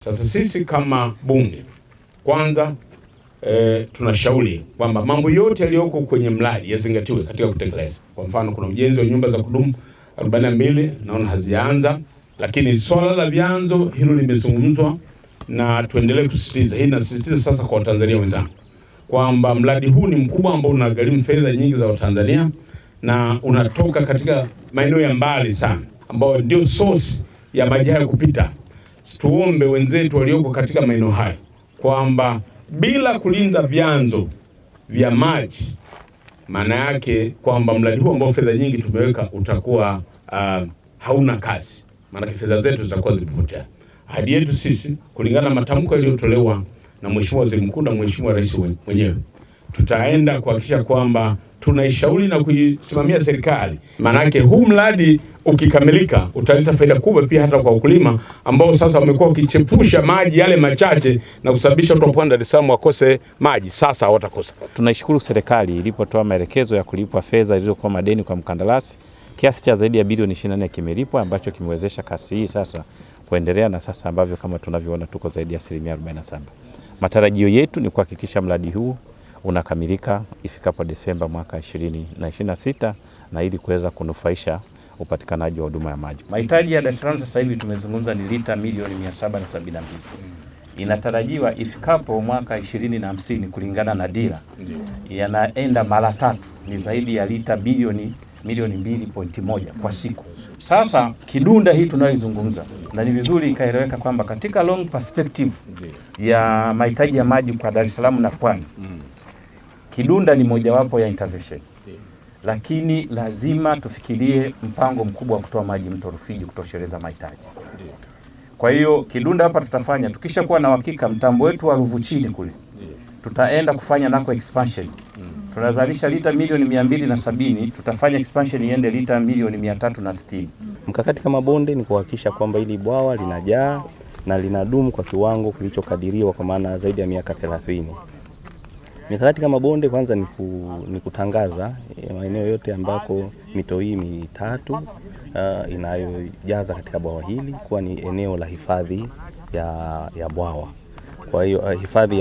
Sasa sisi kama bunge kwanza tunashauri kwamba mambo yote yaliyoko kwenye mradi yazingatiwe katika kutekeleza. Kwa mfano, kuna ujenzi wa nyumba za kudumu 42 naona hazianza, lakini swala la vyanzo hilo limezungumzwa na tuendelee kusisitiza. Hii nasisitiza sasa kwa Watanzania wenzangu kwamba mradi huu ni mkubwa ambao unagharimu fedha nyingi za Watanzania na unatoka katika maeneo ya mbali sana ambao ndio source ya maji haya kupita. Tuombe wenzetu walioko katika maeneo hayo kwamba bila kulinda vyanzo vya maji, maana yake kwamba mradi huu ambao fedha nyingi tumeweka utakuwa hauna kazi, maana fedha zetu zitakuwa zimepotea. Ahadi yetu sisi kulingana na matamko yaliyotolewa na Mheshimiwa Waziri Mkuu na Mheshimiwa Rais mwenyewe, tutaenda kuhakikisha kwamba tunaishauri na kuisimamia serikali. Maana yake huu mradi ukikamilika utaleta faida kubwa pia hata kwa wakulima ambao sasa wamekuwa wakichepusha maji yale machache na kusababisha watu wa Pwani Dar es Salaam wakose maji. Sasa hawatakosa. Tunaishukuru serikali ilipotoa maelekezo ya kulipwa fedha zilizokuwa madeni kwa mkandarasi. Kiasi cha zaidi ya bilioni 24 kimelipwa ambacho kimewezesha kasi hii sasa kuendelea, na sasa ambavyo kama tunavyoona tuko zaidi ya 47%. Matarajio yetu ni kuhakikisha mradi huu unakamilika ifikapo Desemba mwaka 2026 na ili kuweza kunufaisha upatikanaji wa huduma ya maji. Mahitaji ya Dar es Salaam sasa hivi tumezungumza ni lita milioni 772. Inatarajiwa ifikapo mwaka 2050 kulingana na dira yanaenda mara 3, ni zaidi ya lita milioni 2.1 kwa siku. Sasa Kidunda hii tunayoizungumza, na ni vizuri ikaeleweka kwamba katika long perspective ya mahitaji ya maji kwa Dar es Salaam na Pwani, Kidunda ni mojawapo ya intervention. Lakini lazima tufikirie mpango mkubwa wa kutoa maji mto Rufiji kutosheleza mahitaji. Kwa hiyo Kidunda hapa tutafanya, tukishakuwa na uhakika mtambo wetu wa Ruvu Chini kule tutaenda kufanya nako expansion. Tunazalisha lita milioni 270, tutafanya expansion iende lita milioni 360. Mkakati kama bonde ni kuhakikisha kwamba ili bwawa linajaa na linadumu kwa kiwango kilichokadiriwa kwa maana zaidi ya miaka 30. Mikakati kama bonde kwanza ni kutangaza maeneo yote ambako mito hii mitatu inayojaza katika bwawa hili kuwa ni eneo la hifadhi ya bwawa. Kwa hiyo hifadhi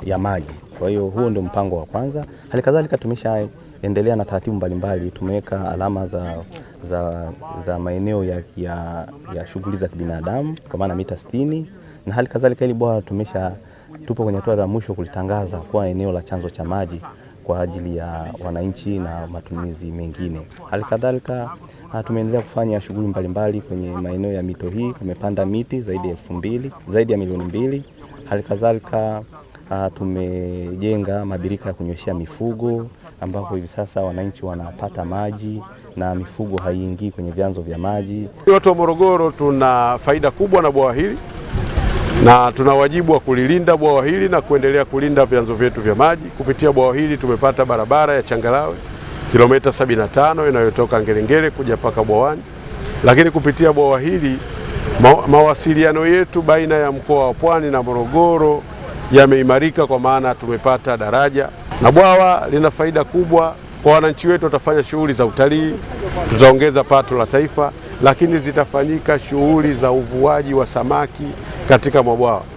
ya maji. Kwa hiyo huo ndio mpango wa kwanza. Halikadhalika tumeshaendelea na taratibu mbalimbali. Tumeweka alama za maeneo ya shughuli za kibinadamu kwa maana mita 60, na halikadhalika hili bwawa tupo kwenye hatua za mwisho kulitangaza kuwa eneo la chanzo cha maji kwa ajili ya wananchi na matumizi mengine. Halikadhalika tumeendelea kufanya shughuli mbalimbali kwenye maeneo ya mito hii. Tumepanda miti zaidi ya 2000, zaidi ya milioni 2. Halikadhalika tumejenga mabirika ya kunyweshea mifugo ambapo hivi sasa wananchi wanapata maji na mifugo haiingii kwenye vyanzo vya maji. Watu wa Morogoro tuna faida kubwa na bwawa hili na tuna wajibu wa kulilinda bwawa hili na kuendelea kulinda vyanzo vyetu vya maji. Kupitia bwawa hili tumepata barabara ya changarawe kilomita 75 inayotoka Ngerengere kuja mpaka bwawani. Lakini kupitia bwawa hili mawasiliano yetu baina ya mkoa wa Pwani na Morogoro yameimarika kwa maana tumepata daraja, na bwawa lina faida kubwa kwa wananchi wetu. Watafanya shughuli za utalii, tutaongeza pato la taifa, lakini zitafanyika shughuli za uvuaji wa samaki katika mabwawa.